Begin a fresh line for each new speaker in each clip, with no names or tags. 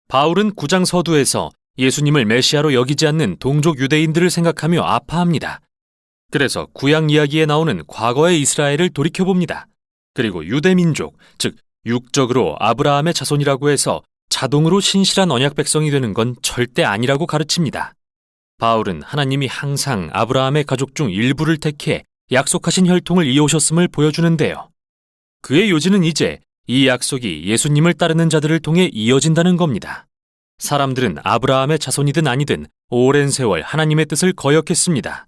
바울은 9장 서두에서 예수님을 메시아로 여기지 않는 동족 유대인들을 생각하며 아파합니다. 그래서 구약 이야기에 나오는 과거의 이스라엘을 돌이켜봅니다. 그리고 유대민족, 즉 육적으로 아브라함의 자손이라고 해서 자동으로 신실한 언약 백성이 되는 건 절대 아니라고 가르칩니다. 바울은 하나님이 항상 아브라함의 가족 중 일부를 택해 약속하신 혈통을 이어오셨음을 보여주는데요. 그의 요지는 이제 이 약속이 예수님을 따르는 자들을 통해 이어진다는 겁니다. 사람들은 아브라함의 자손이든 아니든 오랜 세월 하나님의 뜻을 거역했습니다.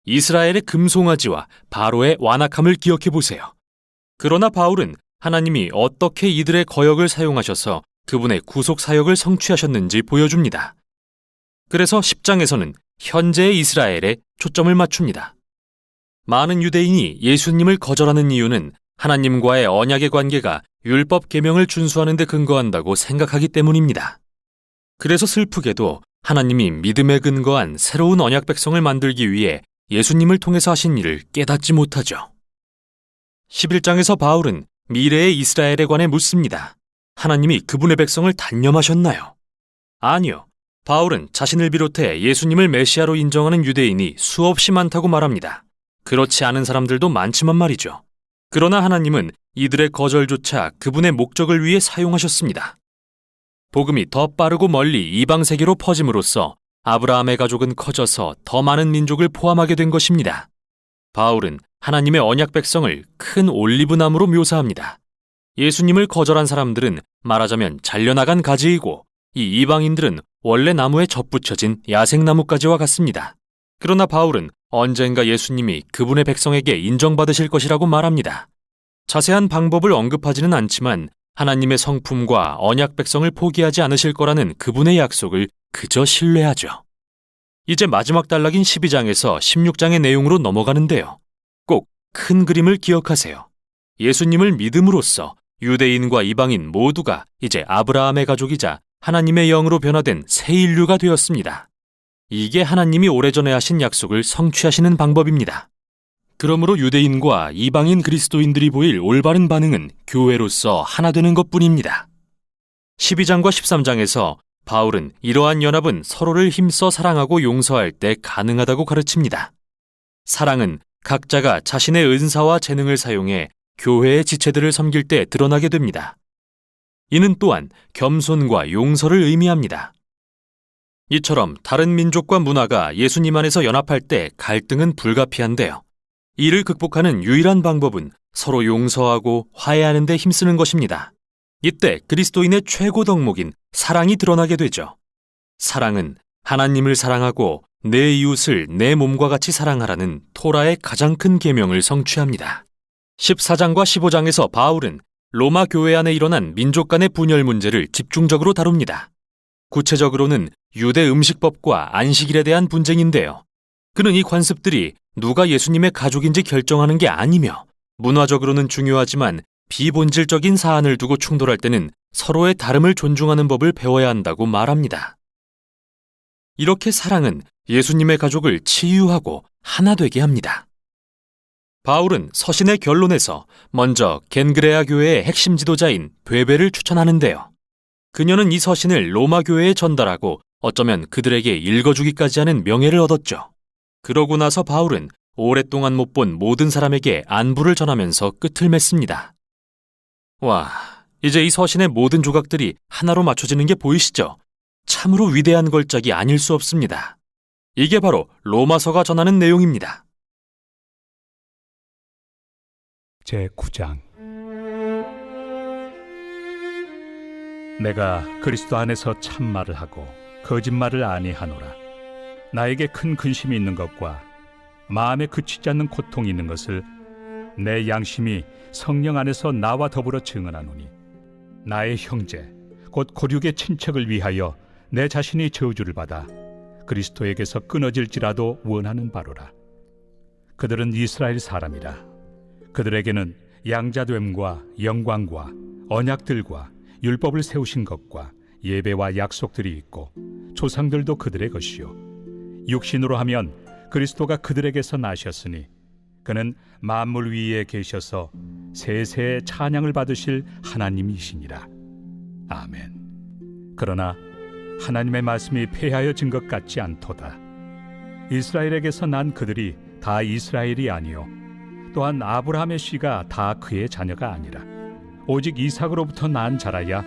이스라엘의 금송아지와 바로의 완악함을 기억해 보세요. 그러나 바울은 하나님이 어떻게 이들의 거역을 사용하셔서 그분의 구속 사역을 성취하셨는지 보여줍니다. 그래서 10장에서는 현재의 이스라엘에 초점을 맞춥니다. 많은 유대인이 예수님을 거절하는 이유는 하나님과의 언약의 관계가 율법 계명을 준수하는 데 근거한다고 생각하기 때문입니다. 그래서 슬프게도 하나님이 믿음에 근거한 새로운 언약 백성을 만들기 위해 예수님을 통해서 하신 일을 깨닫지 못하죠. 11장에서 바울은 미래의 이스라엘에 관해 묻습니다. 하나님이 그분의 백성을 단념하셨나요? 아니요. 바울은 자신을 비롯해 예수님을 메시아로 인정하는 유대인이 수없이 많다고 말합니다. 그렇지 않은 사람들도 많지만 말이죠. 그러나 하나님은 이들의 거절조차 그분의 목적을 위해 사용하셨습니다. 복음이 더 빠르고 멀리 이방 세계로 퍼짐으로써 아브라함의 가족은 커져서 더 많은 민족을 포함하게 된 것입니다. 바울은 하나님의 언약 백성을 큰 올리브나무로 묘사합니다. 예수님을 거절한 사람들은 말하자면 잘려나간 가지이고 이 이방인들은 원래 나무에 접붙여진 야생나무가지와 같습니다. 그러나 바울은 언젠가 예수님이 그분의 백성에게 인정받으실 것이라고 말합니다. 자세한 방법을 언급하지는 않지만 하나님의 성품과 언약 백성을 포기하지 않으실 거라는 그분의 약속을 그저 신뢰하죠. 이제 마지막 단락인 12장에서 16장의 내용으로 넘어가는데요. 꼭 큰 그림을 기억하세요. 예수님을 믿음으로써 유대인과 이방인 모두가 이제 아브라함의 가족이자 하나님의 영으로 변화된 새 인류가 되었습니다. 이게 하나님이 오래전에 하신 약속을 성취하시는 방법입니다. 그러므로 유대인과 이방인 그리스도인들이 보일 올바른 반응은 교회로서 하나 되는 것뿐입니다. 12장과 13장에서 바울은 이러한 연합은 서로를 힘써 사랑하고 용서할 때 가능하다고 가르칩니다. 사랑은 각자가 자신의 은사와 재능을 사용해 교회의 지체들을 섬길 때 드러나게 됩니다. 이는 또한 겸손과 용서를 의미합니다. 이처럼 다른 민족과 문화가 예수님 안에서 연합할 때 갈등은 불가피한데요. 이를 극복하는 유일한 방법은 서로 용서하고 화해하는 데 힘쓰는 것입니다. 이때 그리스도인의 최고 덕목인 사랑이 드러나게 되죠. 사랑은 하나님을 사랑하고 내 이웃을 내 몸과 같이 사랑하라는 토라의 가장 큰 계명을 성취합니다. 14장과 15장에서 바울은 로마 교회 안에 일어난 민족 간의 분열 문제를 집중적으로 다룹니다. 구체적으로는 유대 음식법과 안식일에 대한 분쟁인데요. 그는 이 관습들이 누가 예수님의 가족인지 결정하는 게 아니며 문화적으로는 중요하지만 비본질적인 사안을 두고 충돌할 때는 서로의 다름을 존중하는 법을 배워야 한다고 말합니다. 이렇게 사랑은 예수님의 가족을 치유하고 하나 되게 합니다. 바울은 서신의 결론에서 먼저 겐그레아 교회의 핵심 지도자인 베베를 추천하는데요. 그녀는 이 서신을 로마 교회에 전달하고 어쩌면 그들에게 읽어주기까지 하는 명예를 얻었죠. 그러고 나서 바울은 오랫동안 못 본 모든 사람에게 안부를 전하면서 끝을 맺습니다. 와, 이제 이 서신의 모든 조각들이 하나로 맞춰지는 게 보이시죠? 참으로 위대한 걸작이 아닐 수 없습니다. 이게 바로 로마서가 전하는 내용입니다.
제9장 내가 그리스도 안에서 참말을 하고 거짓말을 아니하노라. 나에게 큰 근심이 있는 것과 마음에 그치지 않는 고통이 있는 것을 내 양심이 성령 안에서 나와 더불어 증언하노니 나의 형제 곧 고륙의 친척을 위하여 내 자신이 저주를 받아 그리스도에게서 끊어질지라도 원하는 바로라. 그들은 이스라엘 사람이라. 그들에게는 양자됨과 영광과 언약들과 율법을 세우신 것과 예배와 약속들이 있고 조상들도 그들의 것이요 육신으로 하면 그리스도가 그들에게서 나셨으니 그는 만물 위에 계셔서 세세의 찬양을 받으실 하나님이시니라. 아멘. 그러나 하나님의 말씀이 폐하여진 것 같지 않도다. 이스라엘에게서 난 그들이 다 이스라엘이 아니요 또한 아브라함의 씨가 다 그의 자녀가 아니라 오직 이삭으로부터 난 자라야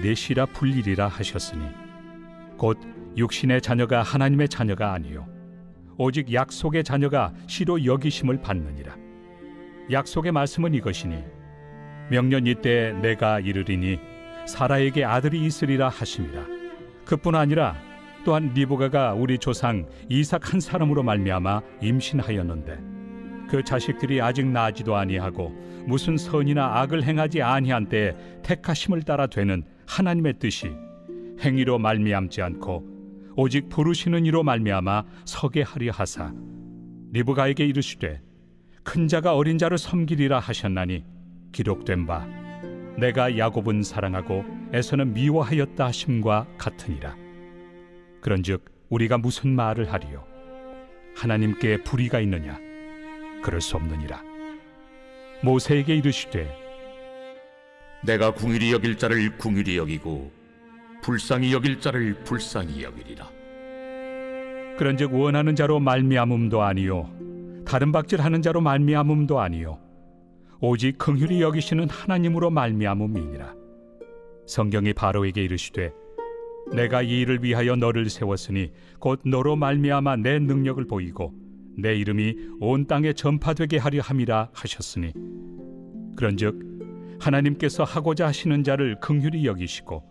내 씨라 불리리라 하셨으니 곧 육신의 자녀가 하나님의 자녀가 아니요 오직 약속의 자녀가 씨로 여기심을 받느니라. 약속의 말씀은 이것이니 명년 이때에 내가 이르리니 사라에게 아들이 있으리라 하심이라. 그뿐 아니라 또한 리브가가 우리 조상 이삭 한 사람으로 말미암아 임신하였는데 그 자식들이 아직 나지도 아니하고 무슨 선이나 악을 행하지 아니한 때에 택하심을 따라 되는 하나님의 뜻이 행위로 말미암지 않고 오직 부르시는 이로 말미암아 서게 하려 하사 리브가에게 이르시되 큰 자가 어린 자를 섬기리라 하셨나니 기록된 바 내가 야곱은 사랑하고 에서는 미워하였다 하심과 같으니라. 그런즉 우리가 무슨 말을 하리요? 하나님께 불의가 있느냐? 그럴 수 없느니라. 모세에게 이르시되
내가 궁일이 여길 자를 궁일이 여기고 불쌍히 여길 자를 불쌍히 여기리라.
그런즉 원하는 자로 말미암음도 아니요 다른 박질하는 자로 말미암음도 아니요 오직 긍휼히 여기시는 하나님으로 말미암음이니라. 성경이 바로에게 이르시되 내가 이 일을 위하여 너를 세웠으니 곧 너로 말미암아 내 능력을 보이고 내 이름이 온 땅에 전파되게 하려 함이라 하셨으니 그런즉 하나님께서 하고자 하시는 자를 긍휼히 여기시고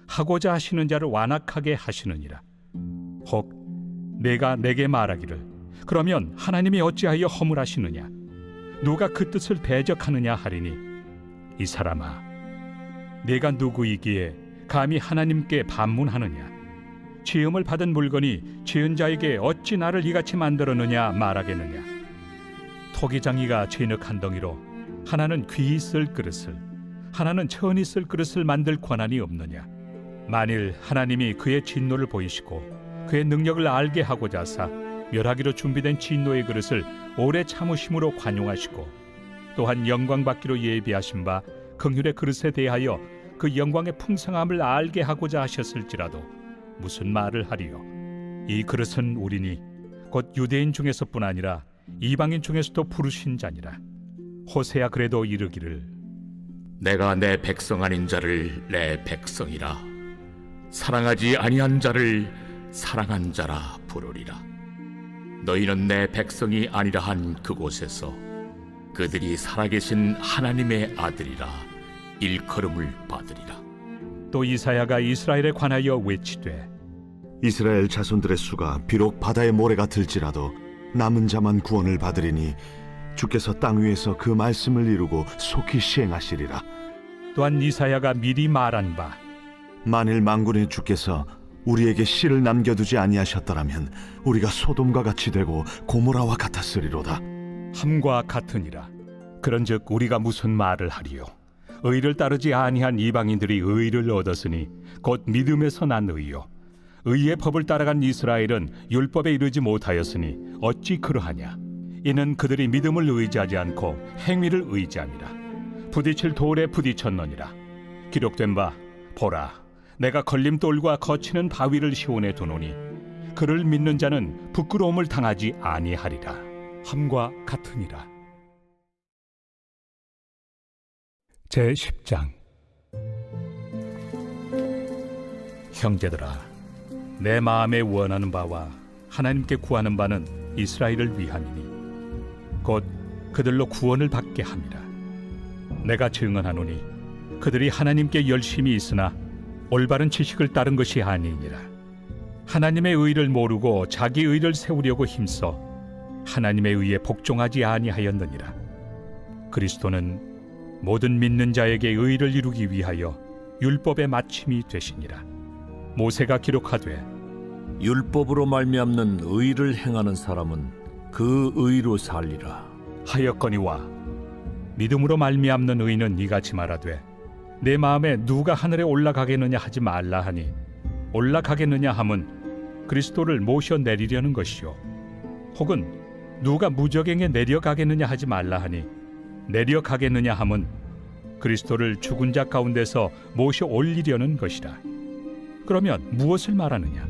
하고자 하시는 자를 완악하게 하시느니라. 혹 내가 내게 말하기를 그러면 하나님이 어찌하여 허물하시느냐 누가 그 뜻을 대적하느냐 하리니 이 사람아 네가 누구이기에 감히 하나님께 반문하느냐 지음을 받은 물건이 지은 자에게 어찌 나를 이같이 만들었느냐 말하겠느냐. 토기장이가 진흙 한 덩이로 하나는 귀히 쓸 그릇을 하나는 천히 쓸 그릇을 만들 권한이 없느냐. 만일 하나님이 그의 진노를 보이시고 그의 능력을 알게 하고자 하사 멸하기로 준비된 진노의 그릇을 오래 참으심으로 관용하시고 또한 영광 받기로 예비하신 바 긍휼의 그릇에 대하여 그 영광의 풍성함을 알게 하고자 하셨을지라도 무슨 말을 하리요? 이 그릇은 우리니 곧 유대인 중에서뿐 아니라 이방인 중에서도 부르신 자니라. 호세야 그래도 이르기를
내가 내 백성 아닌 자를 내 백성이라 사랑하지 아니한 자를 사랑한 자라 부르리라. 너희는 내 백성이 아니라 한 그곳에서 그들이 살아계신 하나님의 아들이라 일컬음을 받으리라.
또 이사야가 이스라엘에 관하여 외치되
이스라엘 자손들의 수가 비록 바다의 모래가 들지라도 남은 자만 구원을 받으리니 주께서 땅 위에서 그 말씀을 이루고 속히 시행하시리라.
또한 이사야가 미리 말한 바
만일 만군의 주께서 우리에게 씨를 남겨두지 아니하셨더라면 우리가 소돔과 같이 되고 고모라와 같았으리로다.
함과 같으니라. 그런즉 우리가 무슨 말을 하리요? 의를 따르지 아니한 이방인들이 의를 얻었으니 곧 믿음에서 난 의요 의의 법을 따라간 이스라엘은 율법에 이르지 못하였으니 어찌 그러하냐. 이는 그들이 믿음을 의지하지 않고 행위를 의지함이라. 부딪힐 돌에 부딪혔느니라. 기록된 바 보라 내가 걸림돌과 거치는 바위를 시온에 두노니 그를 믿는 자는 부끄러움을 당하지 아니하리라. 함과 같으니라. 제10장. 형제들아 내 마음에 원하는 바와 하나님께 구하는 바는 이스라엘을 위함이니 곧 그들로 구원을 받게 함이라. 내가 증언하노니 그들이 하나님께 열심히 있으나 올바른 지식을 따른 것이 아니니라. 하나님의 의를 모르고 자기 의를 세우려고 힘써 하나님의 의에 복종하지 아니하였느니라. 그리스도는 모든 믿는 자에게 의를 이루기 위하여 율법의 마침이 되시니라. 모세가 기록하되
율법으로 말미암는 의를 행하는 사람은 그 의로 살리라
하였거니와 믿음으로 말미암는 의는 이같이 말하되 내 마음에 누가 하늘에 올라가겠느냐 하지 말라 하니 올라가겠느냐 함은 그리스도를 모셔 내리려는 것이요 혹은 누가 무저갱에 내려가겠느냐 하지 말라 하니 내려가겠느냐 함은 그리스도를 죽은 자 가운데서 모셔 올리려는 것이라. 그러면 무엇을 말하느냐?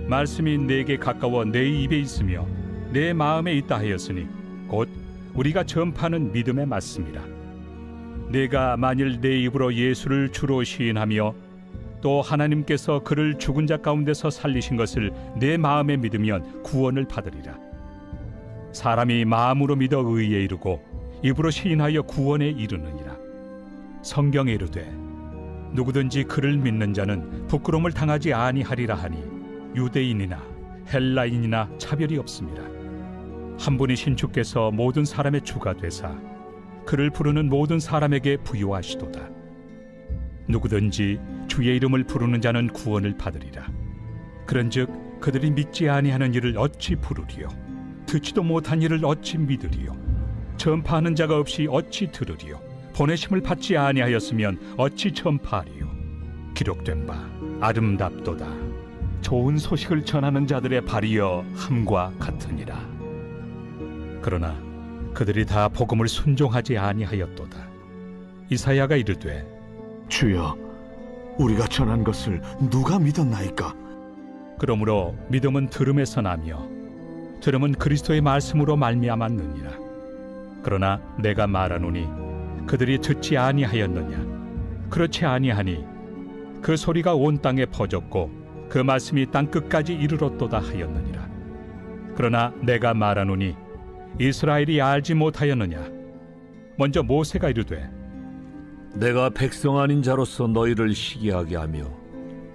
말씀이 내게 가까워 내 입에 있으며 내 마음에 있다 하였으니 곧 우리가 전파하는 믿음의 말씀이라. 내가 만일 내 입으로 예수를 주로 시인하며 또 하나님께서 그를 죽은 자 가운데서 살리신 것을 내 마음에 믿으면 구원을 받으리라. 사람이 마음으로 믿어 의에 이르고 입으로 시인하여 구원에 이르느니라. 성경에 이르되 누구든지 그를 믿는 자는 부끄러움을 당하지 아니하리라 하니 유대인이나 헬라인이나 차별이 없습니다. 한 분이신 주께서 모든 사람의 주가 되사 그를 부르는 모든 사람에게 부요하시도다. 누구든지 주의 이름을 부르는 자는 구원을 받으리라. 그런즉 그들이 믿지 아니하는 일을 어찌 부르리요? 듣지도 못한 일을 어찌 믿으리요? 전파하는 자가 없이 어찌 들으리요? 보내심을 받지 아니하였으면 어찌 전파하리요? 기록된 바 아름답도다. 좋은 소식을 전하는 자들의 발이여 함과 같으니라. 그러나 그들이 다 복음을 순종하지 아니하였도다. 이사야가 이르되
주여, 우리가 전한 것을 누가 믿었나이까?
그러므로 믿음은 들음에서 나며 들음은 그리스도의 말씀으로 말미암았느니라. 그러나 내가 말하노니 그들이 듣지 아니하였느냐? 그렇지 아니하니 그 소리가 온 땅에 퍼졌고 그 말씀이 땅 끝까지 이르렀도다 하였느니라. 그러나 내가 말하노니 이스라엘이 알지 못하였느냐? 먼저 모세가 이르되
내가 백성 아닌 자로서 너희를 시기하게 하며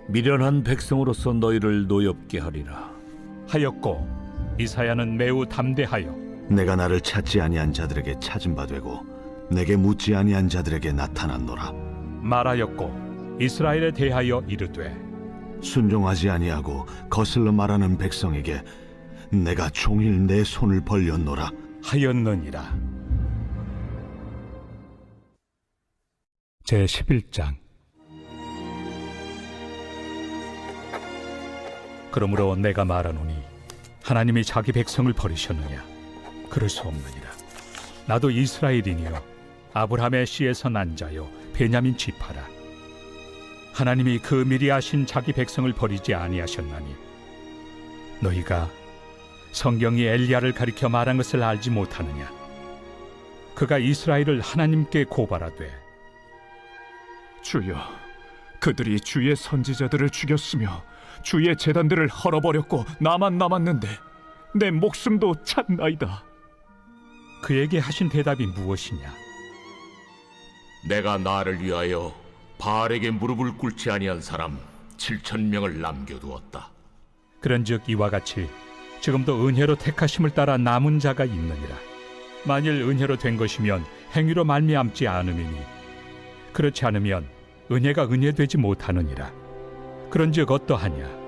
미련한 백성으로서 너희를 노엽게 하리라.
하였고 이사야는 매우 담대하여
내가 나를 찾지 아니한 자들에게 찾은 바 되고 내게 묻지 아니한 자들에게 나타났노라.
말하였고 이스라엘에 대하여 이르되
순종하지 아니하고 거슬러 말하는 백성에게 내가 종일 내 손을 벌렸노라.
하였느니라. 제11장. 그러므로 내가 말하노니 하나님이 자기 백성을 버리셨느냐? 그럴 수 없느니라. 나도 이스라엘이니요 아브라함의 씨에서 난 자요 베냐민 지파라. 하나님이 그 미리 아신 자기 백성을 버리지 아니하셨나니 너희가 성경이 엘리야를 가리켜 말한 것을 알지 못하느냐? 그가 이스라엘을 하나님께 고발하되
주여, 그들이 주의 선지자들을 죽였으며 주의 제단들을 헐어버렸고 나만 남았는데 내 목숨도 찾나이다.
그에게 하신 대답이 무엇이냐?
내가 나를 위하여 바알에게 무릎을 꿇지 아니한 사람 7,000명을 남겨두었다.
그런즉 이와 같이 지금도 은혜로 택하심을 따라 남은 자가 있느니라. 만일 은혜로 된 것이면 행위로 말미암지 않음이니 그렇지 않으면 은혜가 은혜되지 못하느니라. 그런즉 어떠하냐?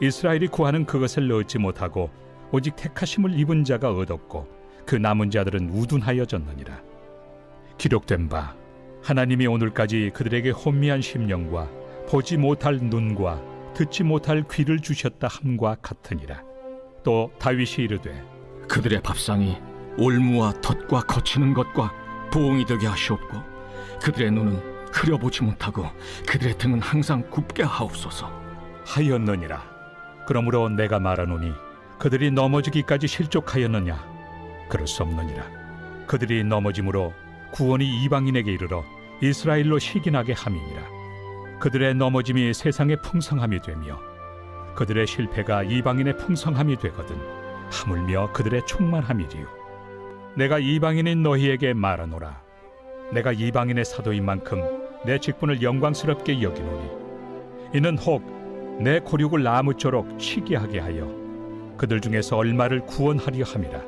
이스라엘이 구하는 그것을 얻지 못하고 오직 택하심을 입은 자가 얻었고 그 남은 자들은 우둔하여졌느니라. 기록된 바 하나님이 오늘까지 그들에게 혼미한 심령과 보지 못할 눈과 듣지 못할 귀를 주셨다 함과 같으니라. 또 다윗이 이르되
그들의 밥상이 올무와 덫과 거치는 것과 부엉이 되게 하시옵고 그들의 눈은 흐려보지 못하고 그들의 등은 항상 굽게 하옵소서.
하였느니라. 그러므로 내가 말하노니 그들이 넘어지기까지 실족하였느냐? 그럴 수 없느니라. 그들이 넘어짐으로 구원이 이방인에게 이르러 이스라엘로 시기나게 함이니라. 그들의 넘어짐이 세상의 풍성함이 되며 그들의 실패가 이방인의 풍성함이 되거든 하물며 그들의 충만함이리요. 내가 이방인인 너희에게 말하노라. 내가 이방인의 사도인 만큼 내 직분을 영광스럽게 여기노니 이는 혹 내 고륙을 나무쪼록 시기하게 하여 그들 중에서 얼마를 구원하려 함이라.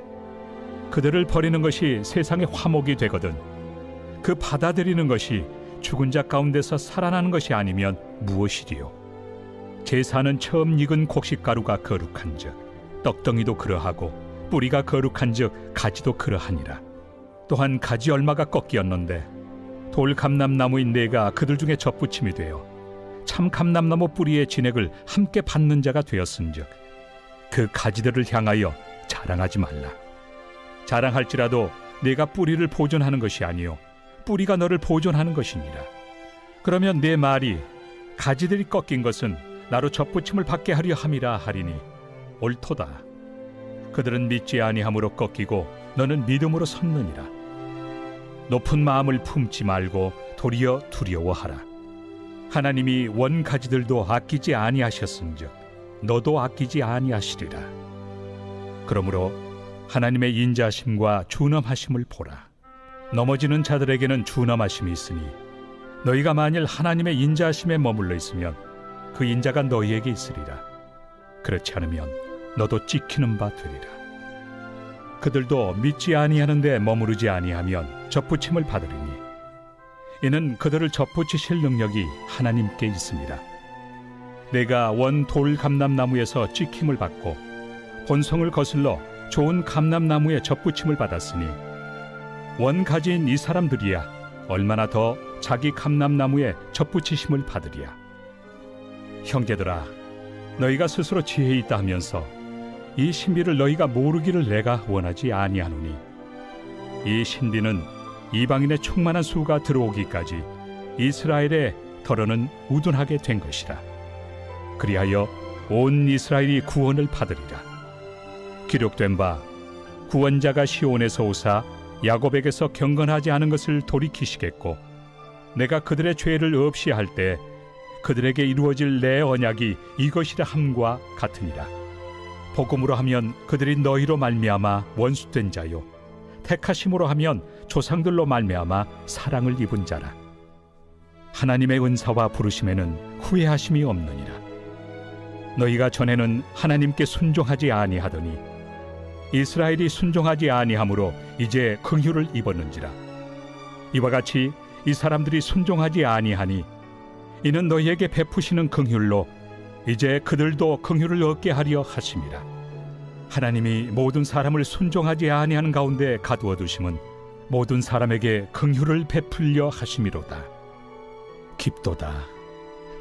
그들을 버리는 것이 세상의 화목이 되거든 그 받아들이는 것이 죽은 자 가운데서 살아나는 것이 아니면 무엇이리요? 제사는 처음 익은 곡식가루가 거룩한즉 떡덩이도 그러하고 뿌리가 거룩한즉 가지도 그러하니라. 또한 가지 얼마가 꺾이었는데 돌 감람나무인 내가 그들 중에 접붙임이 되어 참 감람나무 뿌리의 진액을 함께 받는 자가 되었은즉 그 가지들을 향하여 자랑하지 말라. 자랑할지라도 내가 뿌리를 보존하는 것이 아니요 뿌리가 너를 보존하는 것이니라. 그러면 내 말이 가지들이 꺾인 것은 나로 접붙임을 받게 하려 함이라 하리니 옳도다. 그들은 믿지 아니함으로 꺾이고 너는 믿음으로 섰느니라. 높은 마음을 품지 말고 도리어 두려워하라. 하나님이 원가지들도 아끼지 아니하셨은즉 너도 아끼지 아니하시리라. 그러므로 하나님의 인자하심과 준엄하심을 보라. 넘어지는 자들에게는 준엄하심이 있으니 너희가 만일 하나님의 인자하심에 머물러 있으면 그 인자가 너희에게 있으리라. 그렇지 않으면 너도 찍히는 바 되리라. 그들도 믿지 아니하는데 머무르지 아니하면 접붙임을 받으리니 이는 그들을 접붙이실 능력이 하나님께 있습니다. 내가 원 돌 감람나무에서 찍힘을 받고 본성을 거슬러 좋은 감람나무에 접붙임을 받았으니 원 가지인 이 사람들이야 얼마나 더 자기 감람나무에 접붙이심을 받으리야. 형제들아, 너희가 스스로 지혜 있다 하면서 이 신비를 너희가 모르기를 내가 원하지 아니하노니 이 신비는 이방인의 충만한 수가 들어오기까지 이스라엘의 덜어는 우둔하게 된 것이라. 그리하여 온 이스라엘이 구원을 받으리라. 기록된 바 구원자가 시온에서 오사 야곱에게서 경건하지 않은 것을 돌이키시겠고 내가 그들의 죄를 없이 할 때 그들에게 이루어질 내 언약이 이것이라 함과 같으니라. 복음으로 하면 그들이 너희로 말미암아 원수된 자요 택하심으로 하면 조상들로 말미암아 사랑을 입은 자라. 하나님의 은사와 부르심에는 후회하심이 없느니라. 너희가 전에는 하나님께 순종하지 아니하더니 이스라엘이 순종하지 아니하므로 이제 긍휼을 입었는지라. 이와 같이 이 사람들이 순종하지 아니하니 이는 너희에게 베푸시는 긍휼로 이제 그들도 긍휼을 얻게 하려 하심이라. 하나님이 모든 사람을 순종하지 아니하는 가운데 가두어 두심은 모든 사람에게 긍휼을 베풀려 하심이로다. 깊도다.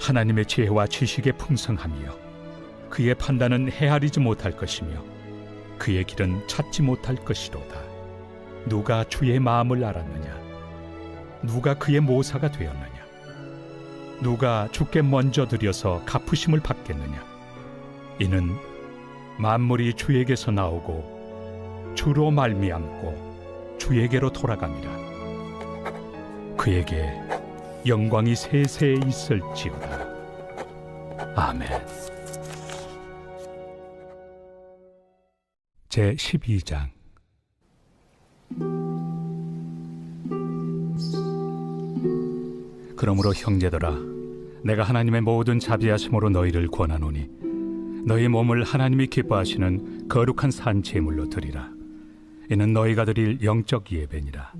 하나님의 지혜와 지식의 풍성함이요 그의 판단은 헤아리지 못할 것이며 그의 길은 찾지 못할 것이로다. 누가 주의 마음을 알았느냐? 누가 그의 모사가 되었느냐? 누가 주께 먼저 드려서 갚으심을 받겠느냐? 이는 만물이 주에게서 나오고 주로 말미암고 주에게로 돌아갑니다. 그에게 영광이 세세에 있을지어다. 아멘. 제 12장. 그러므로 형제들아, 내가 하나님의 모든 자비하심으로 너희를 권하노니 너희 몸을 하나님이 기뻐하시는 거룩한 산 제물로 드리라. 이는 너희가 드릴 영적 예배니라.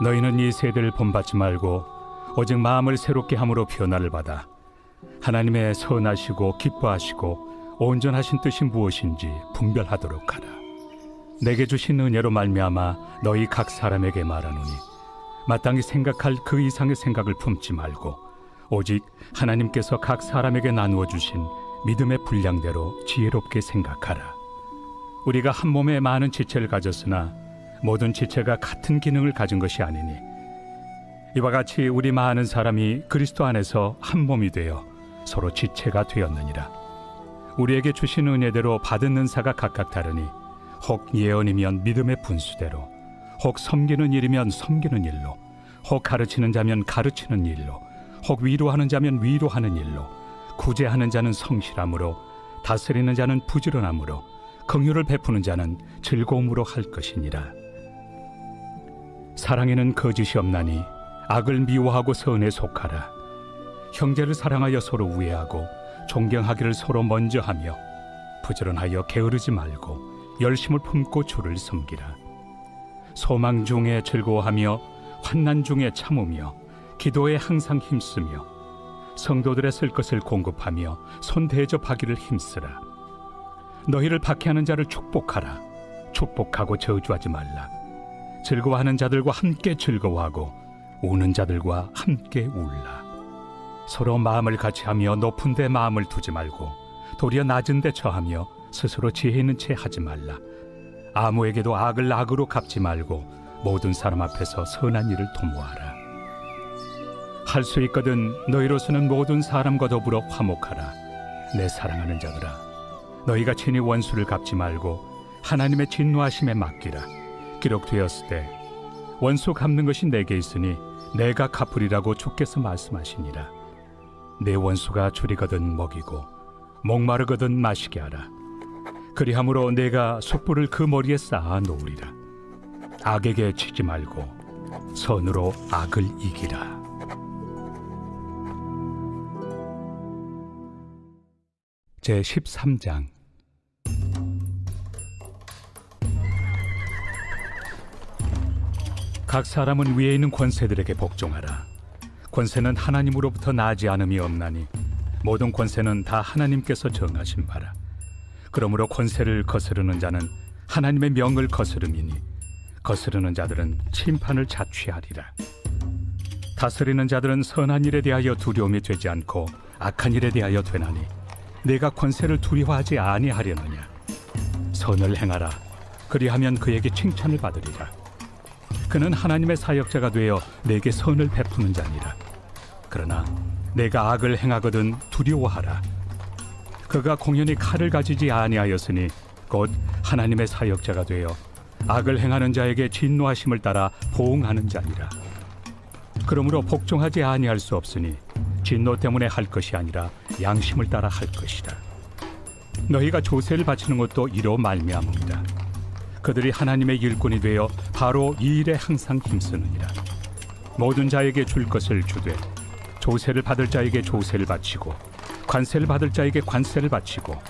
너희는 이 세대를 본받지 말고 오직 마음을 새롭게 함으로 변화를 받아 하나님의 선하시고 기뻐하시고 온전하신 뜻이 무엇인지 분별하도록 하라. 내게 주신 은혜로 말미암아 너희 각 사람에게 말하노니 마땅히 생각할 그 이상의 생각을 품지 말고 오직 하나님께서 각 사람에게 나누어 주신 믿음의 분량대로 지혜롭게 생각하라. 우리가 한 몸에 많은 지체를 가졌으나 모든 지체가 같은 기능을 가진 것이 아니니 이와 같이 우리 많은 사람이 그리스도 안에서 한 몸이 되어 서로 지체가 되었느니라. 우리에게 주신 은혜대로 받은 은사가 각각 다르니 혹 예언이면 믿음의 분수대로, 혹 섬기는 일이면 섬기는 일로, 혹 가르치는 자면 가르치는 일로, 혹 위로하는 자면 위로하는 일로, 구제하는 자는 성실함으로, 다스리는 자는 부지런함으로, 긍휼을 베푸는 자는 즐거움으로 할 것이니라. 사랑에는 거짓이 없나니 악을 미워하고 선에 속하라. 형제를 사랑하여 서로 우애하고 존경하기를 서로 먼저 하며 부지런하여 게으르지 말고 열심을 품고 주를 섬기라. 소망 중에 즐거워하며 환난 중에 참으며 기도에 항상 힘쓰며 성도들의 쓸 것을 공급하며 손 대접하기를 힘쓰라. 너희를 박해하는 자를 축복하라. 축복하고 저주하지 말라. 즐거워하는 자들과 함께 즐거워하고 우는 자들과 함께 울라. 서로 마음을 같이하며 높은 데 마음을 두지 말고 도리어 낮은 데 처하며 스스로 지혜 있는 채 하지 말라. 아무에게도 악을 악으로 갚지 말고 모든 사람 앞에서 선한 일을 도모하라. 할 수 있거든 너희로서는 모든 사람과 더불어 화목하라. 내 사랑하는 자들아, 너희가 친히 원수를 갚지 말고 하나님의 진노하심에 맡기라. 기록되었을 때 원수 갚는 것이 내게 있으니 내가 갚으리라고 주께서 말씀하시니라. 내 원수가 줄이거든 먹이고 목마르거든 마시게 하라. 그리함으로 내가 숯불을 그 머리에 쌓아 놓으리라. 악에게 치지 말고 선으로 악을 이기라. 제 13장. 각 사람은 위에 있는 권세들에게 복종하라. 권세는 하나님으로부터 나지 않음이 없나니 모든 권세는 다 하나님께서 정하신 바라. 그러므로 권세를 거스르는 자는 하나님의 명을 거스름이니 거스르는 자들은 심판을 자취하리라. 다스리는 자들은 선한 일에 대하여 두려움이 되지 않고 악한 일에 대하여 되나니 내가 권세를 두려워하지 아니하려느냐. 선을 행하라. 그리하면 그에게 칭찬을 받으리라. 그는 하나님의 사역자가 되어 내게 선을 베푸는 자니라. 그러나 내가 악을 행하거든 두려워하라. 그가 공연히 칼을 가지지 아니하였으니 곧 하나님의 사역자가 되어 악을 행하는 자에게 진노하심을 따라 보응하는 자니라. 그러므로 복종하지 아니할 수 없으니 진노 때문에 할 것이 아니라 양심을 따라 할 것이라. 너희가 조세를 바치는 것도 이로 말미암음이라. 그들이 하나님의 일꾼이 되어 바로 이 일에 항상 힘쓰느니라. 모든 자에게 줄 것을 주되 조세를 받을 자에게 조세를 바치고 관세를 받을 자에게 관세를 바치고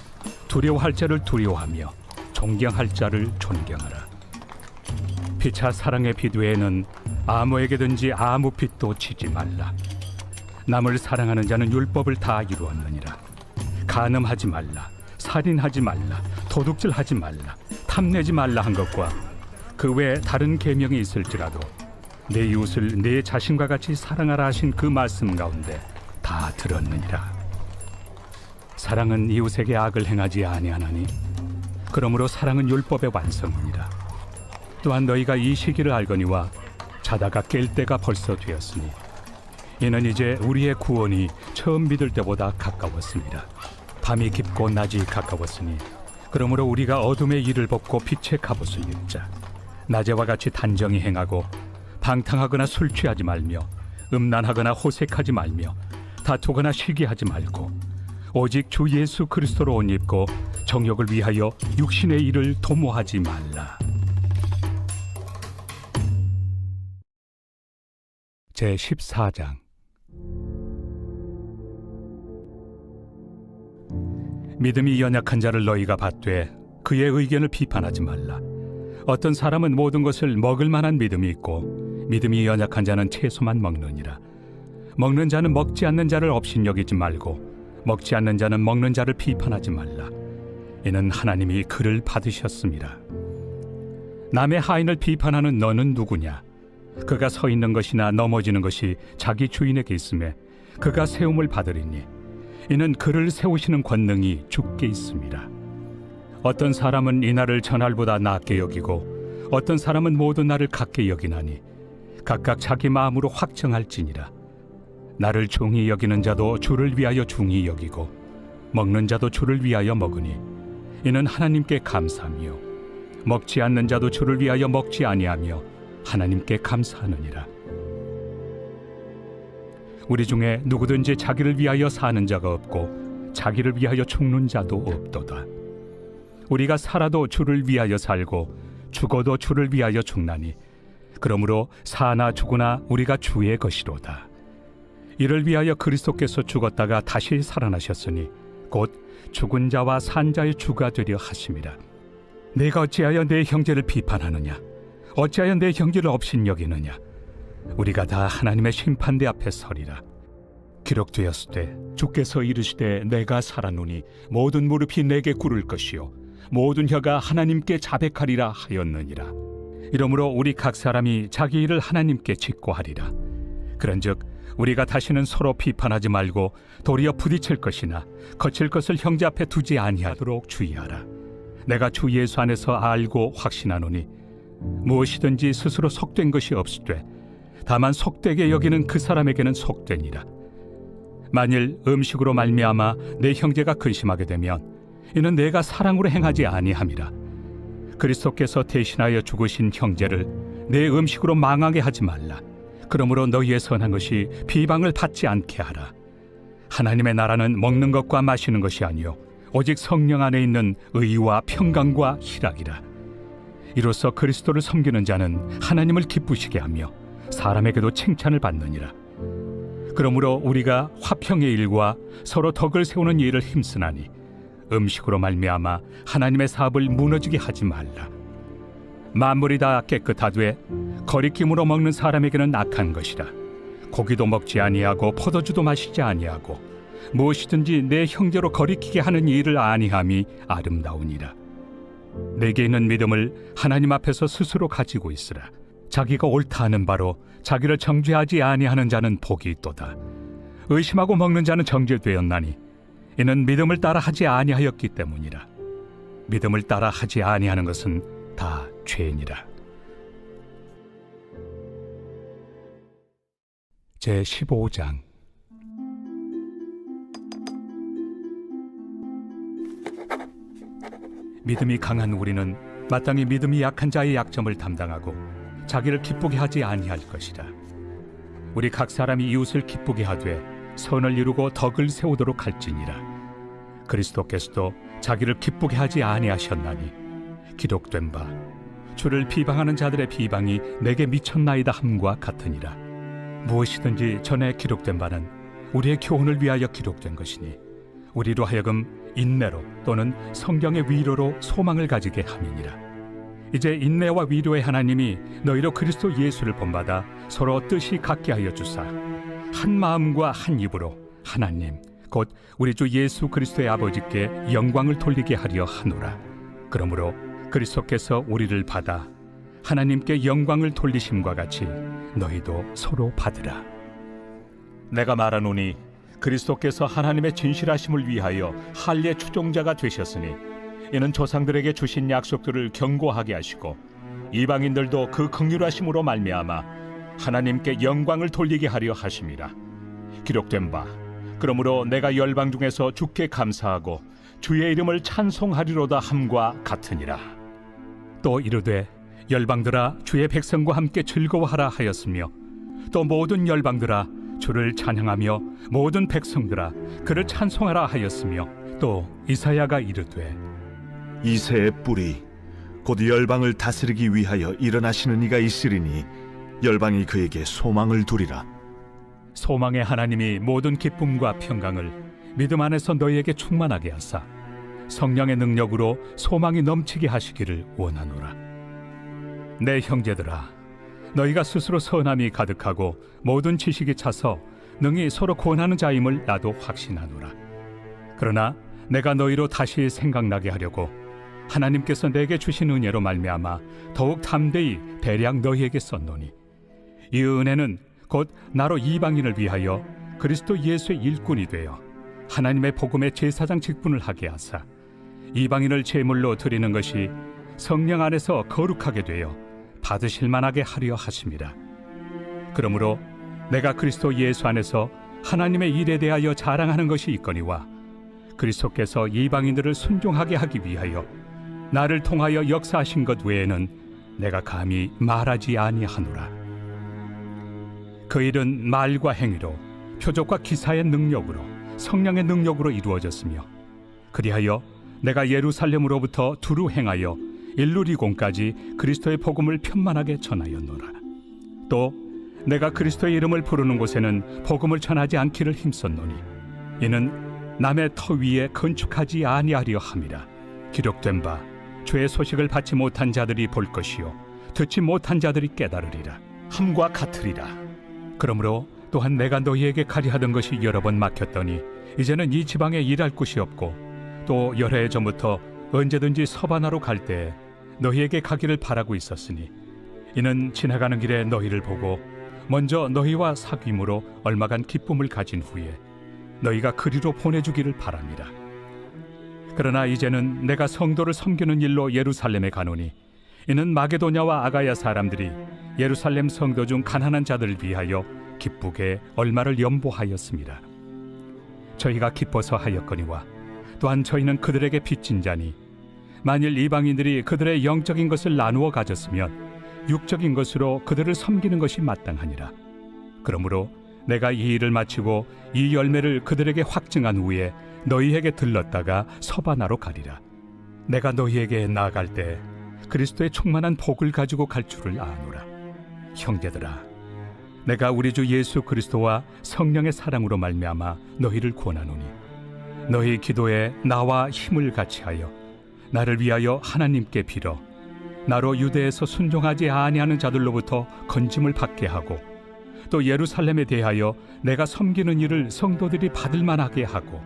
두려워할 자를 두려워하며 존경할 자를 존경하라. 피차 사랑의 빚 외에는 아무에게든지 아무 빚도 지지 말라. 남을 사랑하는 자는 율법을 다 이루었느니라. 간음하지 말라, 살인하지 말라, 도둑질하지 말라, 탐내지 말라 한 것과 그 외에 다른 계명이 있을지라도 내 이웃을 내 자신과 같이 사랑하라 하신 그 말씀 가운데 다 들었느니라. 사랑은 이웃에게 악을 행하지 아니하나니 그러므로 사랑은 율법의 완성이니라. 또한 너희가 이 시기를 알거니와 자다가 깰 때가 벌써 되었으니 이는 이제 우리의 구원이 처음 믿을 때보다 가까웠습니다. 밤이 깊고 낮이 가까웠으니 그러므로 우리가 어둠의 일을 벗고 빛의 갑옷을 입자. 낮에와 같이 단정히 행하고 방탕하거나 술 취하지 말며 음란하거나 호색하지 말며 다투거나 시기하지 말고 오직 주 예수 그리스도로 옷 입고 정욕을 위하여 육신의 일을 도모하지 말라. 제 14장. 믿음이 연약한 자를 너희가 받되 그의 의견을 비판하지 말라. 어떤 사람은 모든 것을 먹을 만한 믿음이 있고 믿음이 연약한 자는 채소만 먹느니라. 먹는 자는 먹지 않는 자를 업신여기지 말고 먹지 않는 자는 먹는 자를 비판하지 말라. 이는 하나님이 그를 받으셨습니다. 남의 하인을 비판하는 너는 누구냐? 그가 서 있는 것이나 넘어지는 것이 자기 주인에게 있음에 그가 세움을 받으리니 이는 그를 세우시는 권능이 주께 있습니다. 어떤 사람은 이 날을 전날보다 낮게 여기고 어떤 사람은 모든 날을 같게 여기나니 각각 자기 마음으로 확정할지니라. 나를 중히 여기는 자도 주를 위하여 중히 여기고 먹는 자도 주를 위하여 먹으니 이는 하나님께 감사하며 먹지 않는 자도 주를 위하여 먹지 아니하며 하나님께 감사하느니라. 우리 중에 누구든지 자기를 위하여 사는 자가 없고 자기를 위하여 죽는 자도 없도다. 우리가 살아도 주를 위하여 살고 죽어도 주를 위하여 죽나니 그러므로 사나 죽으나 우리가 주의 것이로다. 이를 위하여 그리스도께서 죽었다가 다시 살아나셨으니 곧 죽은 자와 산 자의 주가 되려 하심이라. 내가 어찌하여 내 형제를 비판하느냐? 어찌하여 내 형제를 업신여기느냐? 우리가 다 하나님의 심판대 앞에 서리라. 기록되었을 때 주께서 이르시되 내가 살아노니 모든 무릎이 내게 꿇을 것이요 모든 혀가 하나님께 자백하리라 하였느니라. 이러므로 우리 각 사람이 자기 일을 하나님께 직고하리라. 그런즉 우리가 다시는 서로 비판하지 말고 도리어 부딪힐 것이나 거칠 것을 형제 앞에 두지 아니하도록 주의하라. 내가 주 예수 안에서 알고 확신하노니 무엇이든지 스스로 속된 것이 없으되 다만 속되게 여기는 그 사람에게는 속되니라. 만일 음식으로 말미암아 내 형제가 근심하게 되면 이는 내가 사랑으로 행하지 아니함이라. 그리스도께서 대신하여 죽으신 형제를 내 음식으로 망하게 하지 말라. 그러므로 너희의 선한 것이 비방을 받지 않게 하라. 하나님의 나라는 먹는 것과 마시는 것이 아니요 오직 성령 안에 있는 의와 평강과 희락이라. 이로써 그리스도를 섬기는 자는 하나님을 기쁘시게 하며 사람에게도 칭찬을 받느니라. 그러므로 우리가 화평의 일과 서로 덕을 세우는 일을 힘쓰나니 음식으로 말미암아 하나님의 사업을 무너지게 하지 말라. 만물이 다 깨끗하되 거리낌으로 먹는 사람에게는 악한 것이라. 고기도 먹지 아니하고 포도주도 마시지 아니하고 무엇이든지 내 형제로 거리키게 하는 일을 아니함이 아름다우니라. 내게 있는 믿음을 하나님 앞에서 스스로 가지고 있으라. 자기가 옳다 하는 바로 자기를 정죄하지 아니하는 자는 복이 있도다. 의심하고 먹는 자는 정죄되었나니 이는 믿음을 따라 하지 아니하였기 때문이라. 믿음을 따라 하지 아니하는 것은 다 죄니라. 제 15장. 믿음이 강한 우리는 마땅히 믿음이 약한 자의 약점을 담당하고 자기를 기쁘게 하지 아니할 것이라. 우리 각 사람이 이웃을 기쁘게 하되 선을 이루고 덕을 세우도록 할지니라. 그리스도께서도 자기를 기쁘게 하지 아니하셨나니 기록된 바 주를 비방하는 자들의 비방이 내게 미쳤나이다 함과 같으니라. 무엇이든지 전에 기록된 바는 우리의 교훈을 위하여 기록된 것이니 우리로 하여금 인내로 또는 성경의 위로로 소망을 가지게 함이니라. 이제 인내와 위로의 하나님이 너희로 그리스도 예수를 본받아 서로 뜻이 같게 하여 주사 한 마음과 한 입으로 하나님 곧 우리 주 예수 그리스도의 아버지께 영광을 돌리게 하려 하노라. 그러므로 그리스도께서 우리를 받아 하나님께 영광을 돌리심과 같이 너희도 서로 받으라. 내가 말하노니 그리스도께서 하나님의 진실하심을 위하여 할례 추종자가 되셨으니 이는 조상들에게 주신 약속들을 견고하게 하시고 이방인들도 그 긍휼하심으로 말미암아 하나님께 영광을 돌리게 하려 하심이라. 기록된 바 그러므로 내가 열방 중에서 주께 감사하고 주의 이름을 찬송하리로다 함과 같으니라. 또 이르되 열방들아 주의 백성과 함께 즐거워하라 하였으며 또 모든 열방들아 주를 찬양하며 모든 백성들아 그를 찬송하라 하였으며 또 이사야가 이르되
이새의 뿌리 곧 열방을 다스리기 위하여 일어나시는 이가 있으리니 열방이 그에게 소망을 두리라.
소망의 하나님이 모든 기쁨과 평강을 믿음 안에서 너희에게 충만하게 하사 성령의 능력으로 소망이 넘치게 하시기를 원하노라. 내 형제들아 너희가 스스로 선함이 가득하고 모든 지식이 차서 능히 서로 권하는 자임을 나도 확신하노라. 그러나 내가 너희로 다시 생각나게 하려고 하나님께서 내게 주신 은혜로 말미암아 더욱 담대히 대량 너희에게 썼노니 이 은혜는 곧 나로 이방인을 위하여 그리스도 예수의 일꾼이 되어 하나님의 복음의 제사장 직분을 하게 하사 이방인을 제물로 드리는 것이 성령 안에서 거룩하게 되어 받으실 만하게 하려 하심이라. 그러므로 내가 그리스도 예수 안에서 하나님의 일에 대하여 자랑하는 것이 있거니와 그리스도께서 이방인들을 순종하게 하기 위하여 나를 통하여 역사하신 것 외에는 내가 감히 말하지 아니하노라. 그 일은 말과 행위로 표적과 기사의 능력으로 성령의 능력으로 이루어졌으며 그리하여 내가 예루살렘으로부터 두루 행하여 일루리공까지 그리스도의 복음을 편만하게 전하였노라. 또 내가 그리스도의 이름을 부르는 곳에는 복음을 전하지 않기를 힘썼노니 이는 남의 터 위에 건축하지 아니하려 함이라. 기록된 바 죄의 소식을 받지 못한 자들이 볼 것이요 듣지 못한 자들이 깨달으리라 함과 같으리라. 그러므로 또한 내가 너희에게 가리 하던 것이 여러 번 막혔더니 이제는 이 지방에 일할 곳이 없고 또 여러 해 전부터 언제든지 서바나로 갈 때에 너희에게 가기를 바라고 있었으니 이는 지나가는 길에 너희를 보고 먼저 너희와 사귐으로 얼마간 기쁨을 가진 후에 너희가 그리로 보내주기를 바랍니다. 그러나 이제는 내가 성도를 섬기는 일로 예루살렘에 가노니 이는 마게도냐와 아가야 사람들이 예루살렘 성도 중 가난한 자들을 위하여 기쁘게 얼마를 연보하였습니다. 저희가 기뻐서 하였거니와 또한 저희는 그들에게 빚진 자니 만일 이방인들이 그들의 영적인 것을 나누어 가졌으면 육적인 것으로 그들을 섬기는 것이 마땅하니라. 그러므로 내가 이 일을 마치고 이 열매를 그들에게 확증한 후에 너희에게 들렀다가 서바나로 가리라. 내가 너희에게 나아갈 때 그리스도의 충만한 복을 가지고 갈 줄을 아노라. 형제들아, 내가 우리 주 예수 그리스도와 성령의 사랑으로 말미암아 너희를 권하노니 너희 기도에 나와 힘을 같이하여 나를 위하여 하나님께 빌어 나로 유대에서 순종하지 아니하는 자들로부터 건짐을 받게 하고 또 예루살렘에 대하여 내가 섬기는 일을 성도들이 받을 만하게 하고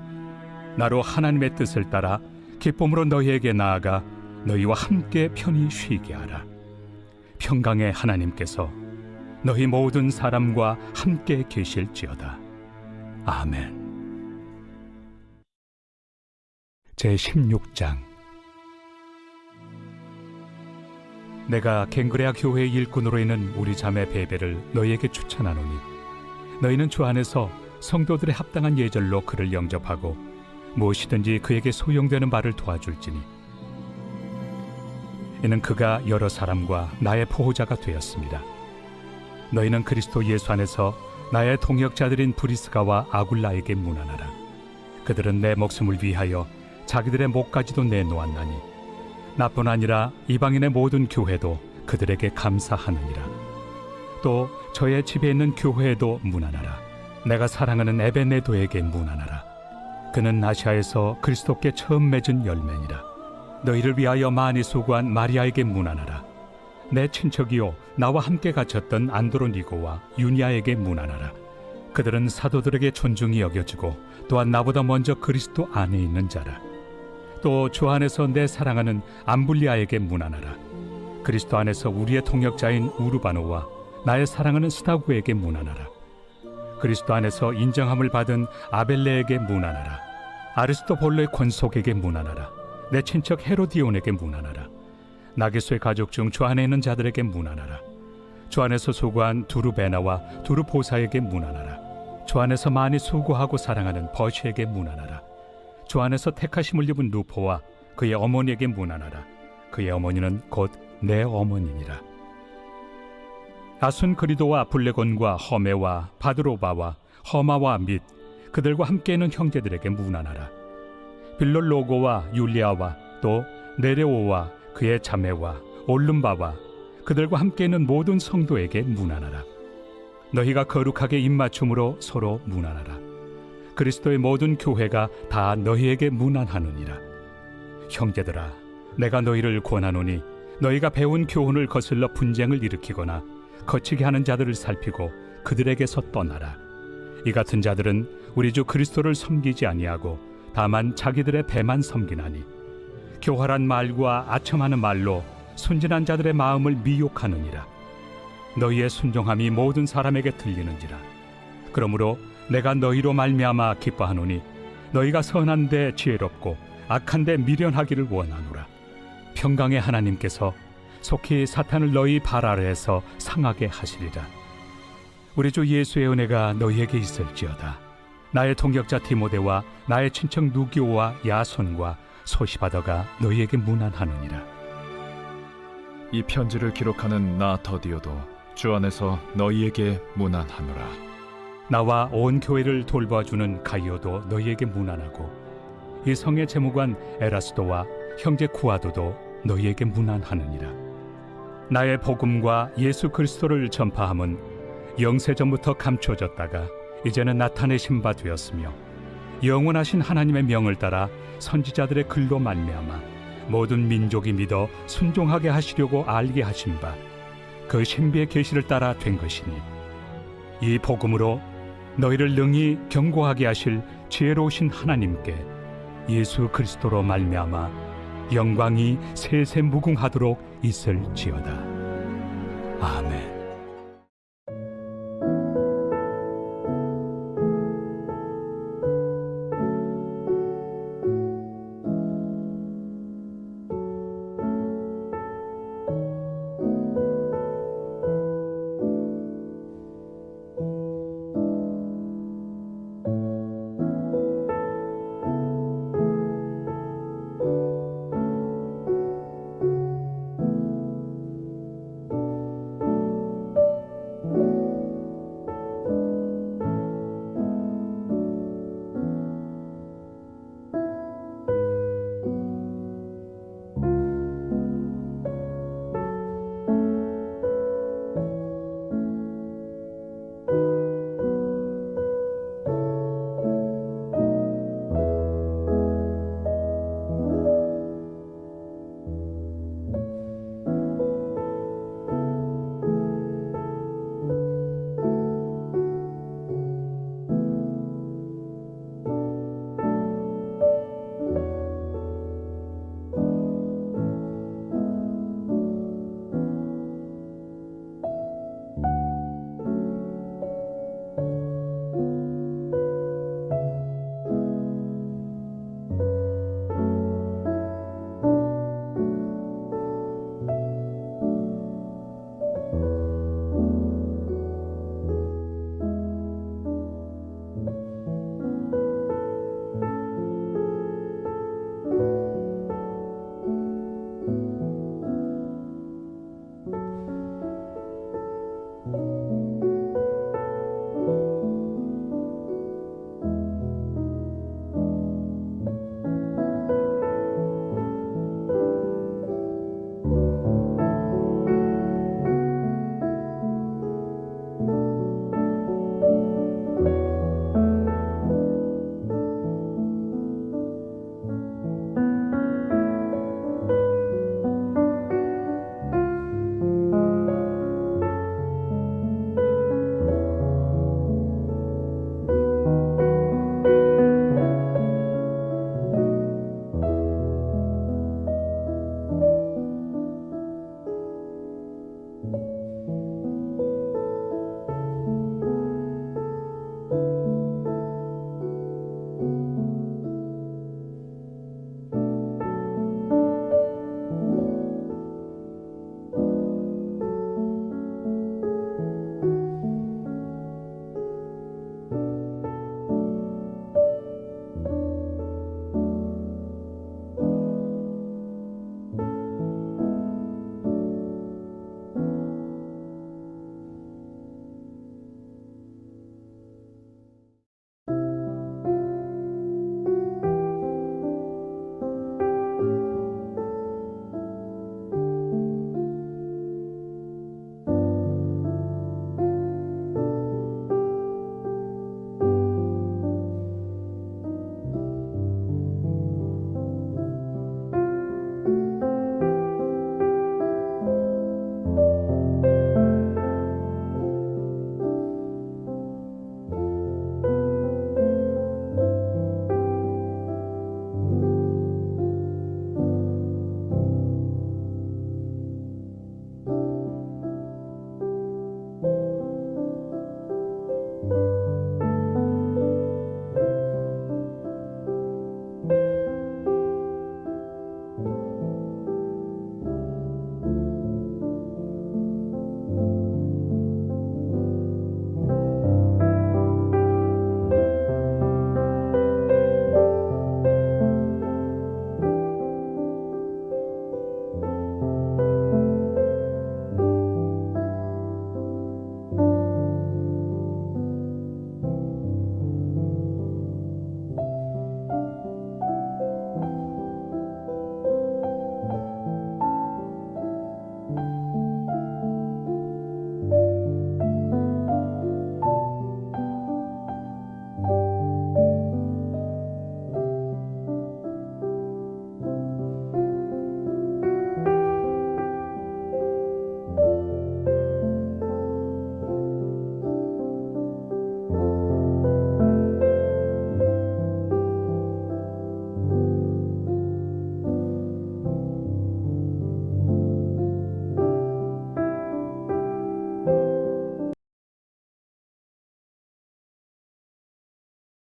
나로 하나님의 뜻을 따라 기쁨으로 너희에게 나아가 너희와 함께 편히 쉬게 하라. 평강의 하나님께서 너희 모든 사람과 함께 계실지어다. 아멘. 제16장. 내가 갱그레아 교회의 일꾼으로 있는 우리 자매 베베를 너희에게 추천하노니 너희는 주 안에서 성도들의 합당한 예절로 그를 영접하고 무엇이든지 그에게 소용되는 바를 도와줄지니 이는 그가 여러 사람과 나의 보호자가 되었습니다. 너희는 그리스도 예수 안에서 나의 동역자들인 브리스가와 아굴라에게 문안하라. 그들은 내 목숨을 위하여 자기들의 목까지도 내놓았나니 나뿐 아니라 이방인의 모든 교회도 그들에게 감사하느니라. 또 저의 집에 있는 교회에도 문안하라. 내가 사랑하는 에베네도에게 문안하라. 그는 아시아에서 그리스도께 처음 맺은 열매니라. 너희를 위하여 많이 수고한 마리아에게 문안하라. 내 친척이요 나와 함께 갇혔던 안드로니고와 유니아에게 문안하라. 그들은 사도들에게 존중이 여겨지고 또한 나보다 먼저 그리스도 안에 있는 자라. 또 주 안에서 내 사랑하는 암블리아에게 문안하라. 그리스도 안에서 우리의 동역자인 우르바노와 나의 사랑하는 스다구에게 문안하라. 그리스도 안에서 인정함을 받은 아벨레에게 문안하라. 아리스토볼로의 권속에게 문안하라. 내 친척 헤로디온에게 문안하라. 나게소의 가족 중 주 안에 있는 자들에게 문안하라. 주 안에서 수고한 두루베나와 두루보사에게 문안하라. 주 안에서 많이 수고하고 사랑하는 버시에게 문안하라. 주 안에서 택하심을 입은 누포와 그의 어머니에게 문안하라. 그의 어머니는 곧 내 어머니니라. 아순그리도와 블레곤과 허메와 바드로바와 허마와 및 그들과 함께 있는 형제들에게 문안하라. 빌롤로고와 율리아와 또 네레오와 그의 자매와 올름바와 그들과 함께 있는 모든 성도에게 문안하라. 너희가 거룩하게 입맞춤으로 서로 문안하라. 그리스도의 모든 교회가 다 너희에게 문안하느니라. 형제들아, 내가 너희를 권하노니 너희가 배운 교훈을 거슬러 분쟁을 일으키거나 거치게 하는 자들을 살피고 그들에게서 떠나라. 이 같은 자들은 우리 주 그리스도를 섬기지 아니하고 다만 자기들의 배만 섬기나니 교활한 말과 아첨하는 말로 순진한 자들의 마음을 미혹하느니라. 너희의 순종함이 모든 사람에게 들리는지라. 그러므로 내가 너희로 말미암아 기뻐하노니 너희가 선한데 지혜롭고 악한데 미련하기를 원하노라. 평강의 하나님께서 속히 사탄을 너희 발 아래에서 상하게 하시리라. 우리 주 예수의 은혜가 너희에게 있을지어다. 나의 동역자 디모데와 나의 친척 누기오와 야손과 소시바더가 너희에게 문안하느니라.
이 편지를 기록하는 나 더디오도 주 안에서 너희에게 문안하노라.
나와 온 교회를 돌봐주는 가이오도 너희에게 문안하고 이 성의 재무관 에라스도와 형제 구아도도 너희에게 문안하느니라. 나의 복음과 예수 그리스도를 전파함은 영세전부터 감춰졌다가 이제는 나타내신 바 되었으며 영원하신 하나님의 명을 따라 선지자들의 글로 말미암아 모든 민족이 믿어 순종하게 하시려고 알게 하신 바 그 신비의 계시를 따라 된 것이니 이 복음으로 너희를 능히 경고하게 하실 지혜로우신 하나님께 예수 그리스도로 말미암아 영광이 세세 무궁하도록 있을지어다. 아멘.